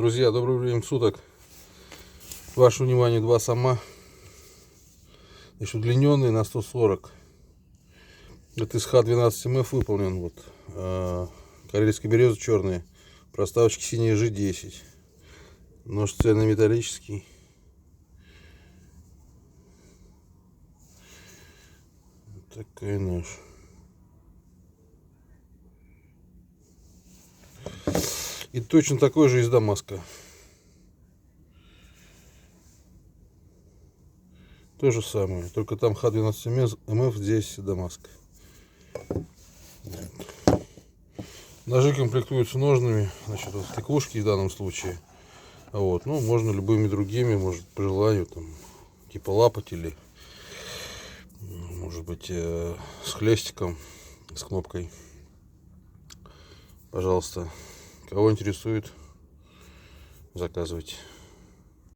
Друзья, доброе время суток. Ваше внимание, два сома. Значит, удлиненный на 140. Это из Х12МФ выполнен. Вот. Карельская береза черная. Проставочки синие G10. Нож цельнометаллический. Вот такой нож. И точно такой же из Дамаска. То же самое, только там Х12МФ, здесь Дамаск. Вот. Ножи комплектуются ножными, значит, вот кликушки в данном случае. Вот, ну, можно любыми другими, может, по желанию, там, типа лапать или, может быть, с хлестиком, с кнопкой. Пожалуйста, кого интересует, заказывайте.